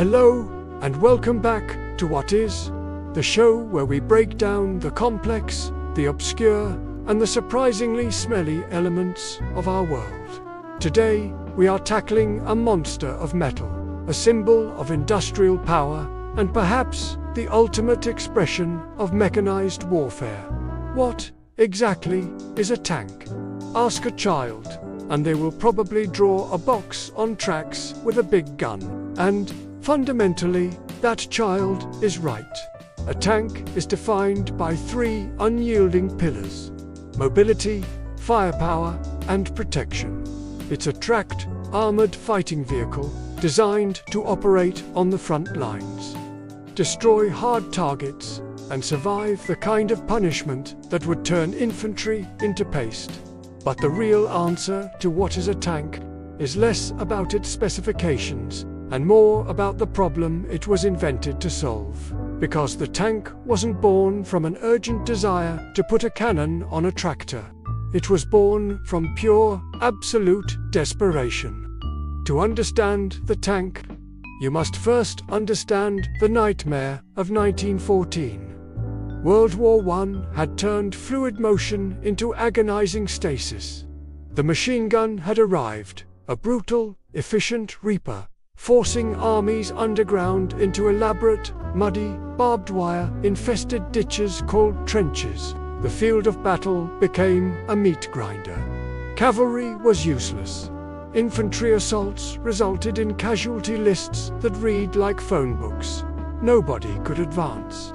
Hello, and welcome back to What Is, the show where we break down the complex, the obscure, and the surprisingly smelly elements of our world. Today, we are tackling a monster of metal, a symbol of industrial power, and perhaps the ultimate expression of mechanized warfare. What, exactly, is a tank? Ask a child, and they will probably draw a box on tracks with a big gun. And, fundamentally, that child is right. A tank is defined by three unyielding pillars: mobility, firepower, and protection. It's a tracked, armored fighting vehicle designed to operate on the front lines, destroy hard targets, and survive the kind of punishment that would turn infantry into paste. But the real answer to what is a tank is less about its specifications and more about the problem it was invented to solve. Because the tank wasn't born from an urgent desire to put a cannon on a tractor. It was born from pure, absolute desperation. To understand the tank, you must first understand the nightmare of 1914. World War I had turned fluid motion into agonizing stasis. The machine gun had arrived, a brutal, efficient reaper, forcing armies underground into elaborate, muddy, barbed wire-infested ditches called trenches. The field of battle became a meat grinder. Cavalry was useless. Infantry assaults resulted in casualty lists that read like phone books. Nobody could advance.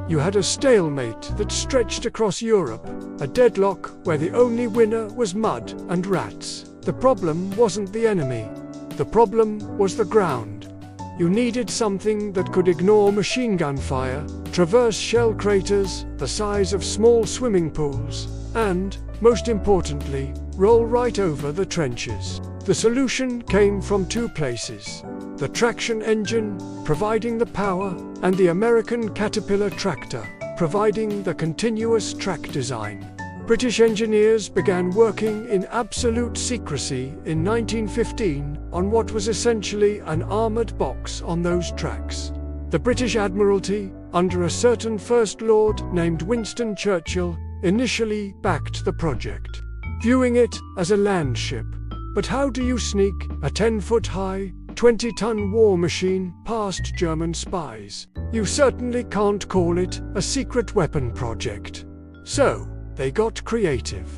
You had a stalemate that stretched across Europe, a deadlock where the only winner was mud and rats. The problem wasn't the enemy. The problem was the ground. You needed something that could ignore machine gun fire, traverse shell craters the size of small swimming pools, and, most importantly, roll right over the trenches. The solution came from two places: the traction engine, providing the power, and the American Caterpillar tractor, providing the continuous track design. British engineers began working in absolute secrecy in 1915 on what was essentially an armoured box on those tracks. The British Admiralty, under a certain First Lord named Winston Churchill, initially backed the project, viewing it as a landship. But how do you sneak a 10-foot-high, 20-ton war machine past German spies? You certainly can't call it a secret weapon project. So, they got creative.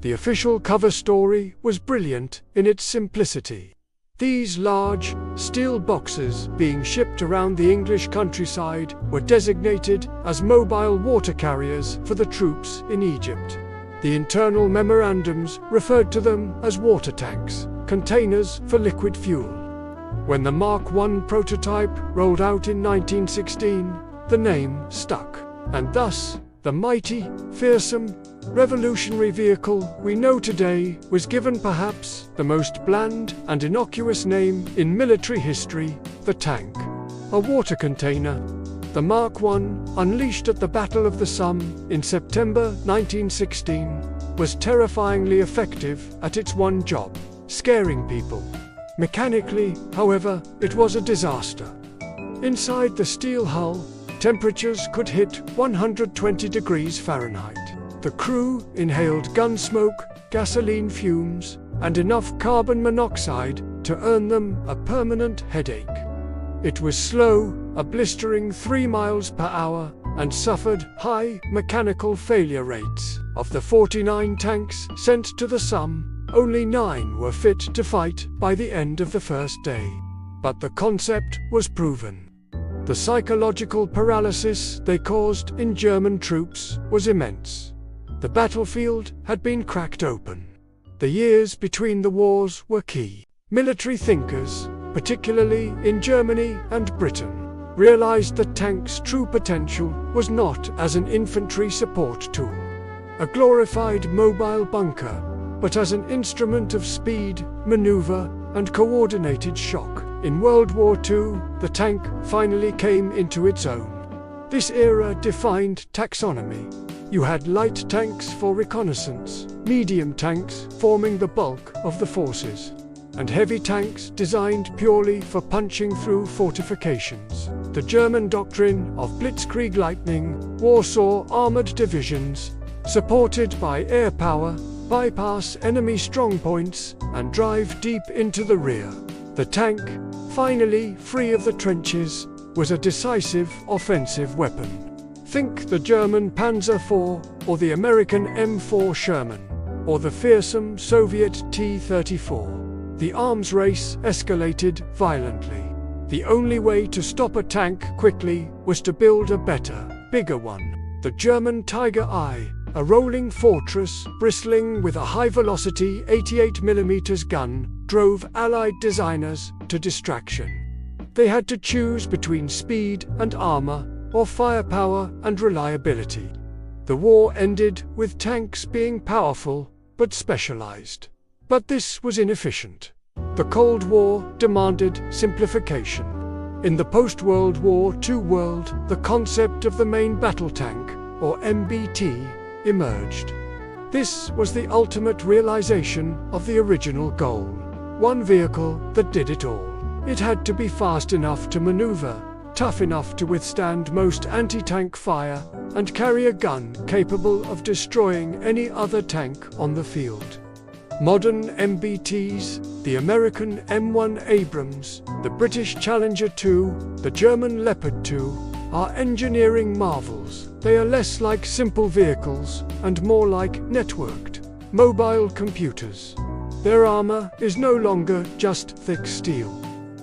The official cover story was brilliant in its simplicity. These large, steel boxes being shipped around the English countryside were designated as mobile water carriers for the troops in Egypt. The internal memorandums referred to them as water tanks, containers for liquid fuel. When the Mark I prototype rolled out in 1916, the name stuck, and thus, the mighty, fearsome, revolutionary vehicle we know today was given perhaps the most bland and innocuous name in military history: the tank. A water container. The Mark I, unleashed at the Battle of the Somme in September 1916, was terrifyingly effective at its one job: scaring people. Mechanically, however, it was a disaster. Inside the steel hull, temperatures could hit 120 degrees Fahrenheit. The crew inhaled gun smoke, gasoline fumes, and enough carbon monoxide to earn them a permanent headache. It was slow, a blistering 3 miles per hour, and suffered high mechanical failure rates. Of the 49 tanks sent to the Somme, only 9 were fit to fight by the end of the first day. But the concept was proven. The psychological paralysis they caused in German troops was immense. The battlefield had been cracked open. The years between the wars were key. Military thinkers, particularly in Germany and Britain, realized that tanks' true potential was not as an infantry support tool, a glorified mobile bunker, but as an instrument of speed, maneuver, and coordinated shock. In World War II, the tank finally came into its own. This era defined taxonomy. You had light tanks for reconnaissance, medium tanks forming the bulk of the forces, and heavy tanks designed purely for punching through fortifications. The German doctrine of Blitzkrieg lightning, Warsaw armored divisions, supported by air power, bypass enemy strongpoints and drive deep into the rear. The tank, finally free of the trenches, was a decisive offensive weapon. Think the German Panzer IV, or the American M4 Sherman, or the fearsome Soviet T-34. The arms race escalated violently. The only way to stop a tank quickly was to build a better, bigger one. The German Tiger I, a rolling fortress bristling with a high-velocity 88mm gun, drove Allied designers to distraction. They had to choose between speed and armor, or firepower and reliability. The war ended with tanks being powerful but specialized. But this was inefficient. The Cold War demanded simplification. In the post-World War II world, the concept of the main battle tank, or MBT, emerged. This was the ultimate realization of the original goal. One vehicle that did it all. It had to be fast enough to maneuver, tough enough to withstand most anti-tank fire, and carry a gun capable of destroying any other tank on the field. Modern MBTs, the American M1 Abrams, the British Challenger 2, the German Leopard 2, are engineering marvels. They are less like simple vehicles and more like networked, mobile computers. Their armor is no longer just thick steel.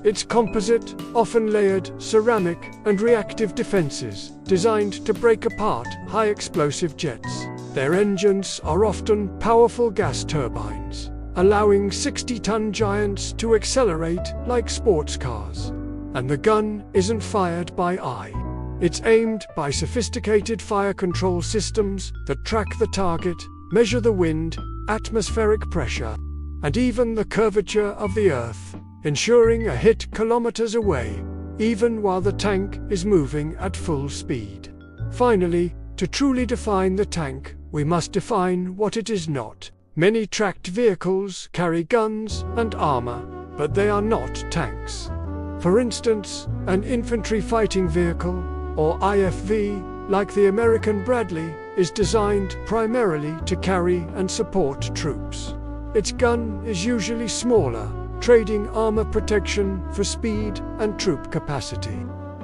It's composite, often layered, ceramic and reactive defenses designed to break apart high-explosive jets. Their engines are often powerful gas turbines, allowing 60-ton giants to accelerate like sports cars. And the gun isn't fired by eye. It's aimed by sophisticated fire control systems that track the target, measure the wind, atmospheric pressure, and even the curvature of the Earth, ensuring a hit kilometers away, even while the tank is moving at full speed. Finally, to truly define the tank, we must define what it is not. Many tracked vehicles carry guns and armor, but they are not tanks. For instance, an infantry fighting vehicle, or IFV, like the American Bradley, is designed primarily to carry and support troops. Its gun is usually smaller, trading armor protection for speed and troop capacity.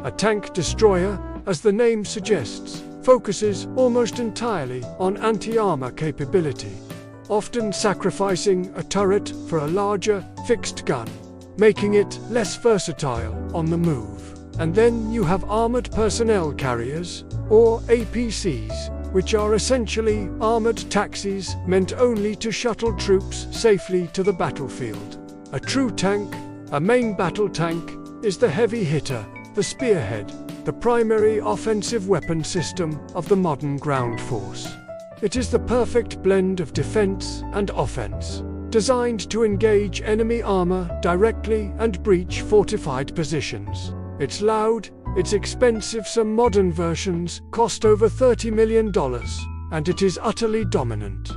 A tank destroyer, as the name suggests, focuses almost entirely on anti-armor capability, often sacrificing a turret for a larger, fixed gun, making it less versatile on the move. And then you have armored personnel carriers, or APCs, which are essentially armored taxis meant only to shuttle troops safely to the battlefield. A true tank, a main battle tank, is the heavy hitter, the spearhead, the primary offensive weapon system of the modern ground force. It is the perfect blend of defense and offense, designed to engage enemy armor directly and breach fortified positions. It's loud, it's expensive. Some modern versions cost over $30 million, and it is utterly dominant.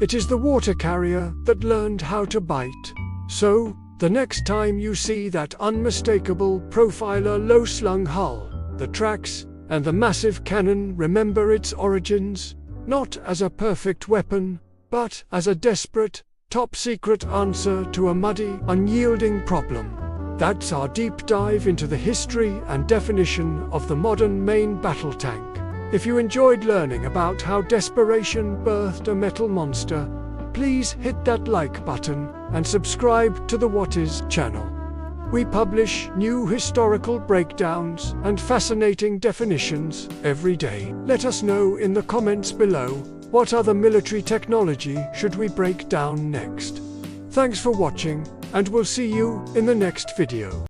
It is the water carrier that learned how to bite. So, the next time you see that unmistakable profiler low-slung hull, the tracks, and the massive cannon, remember its origins, not as a perfect weapon, but as a desperate, top-secret answer to a muddy, unyielding problem. That's our deep dive into the history and definition of the modern main battle tank. If you enjoyed learning about how desperation birthed a metal monster, please hit that like button and subscribe to the What Is channel. We publish new historical breakdowns and fascinating definitions every day. Let us know in the comments below, what other military technology should we break down next? Thanks for watching, and we'll see you in the next video.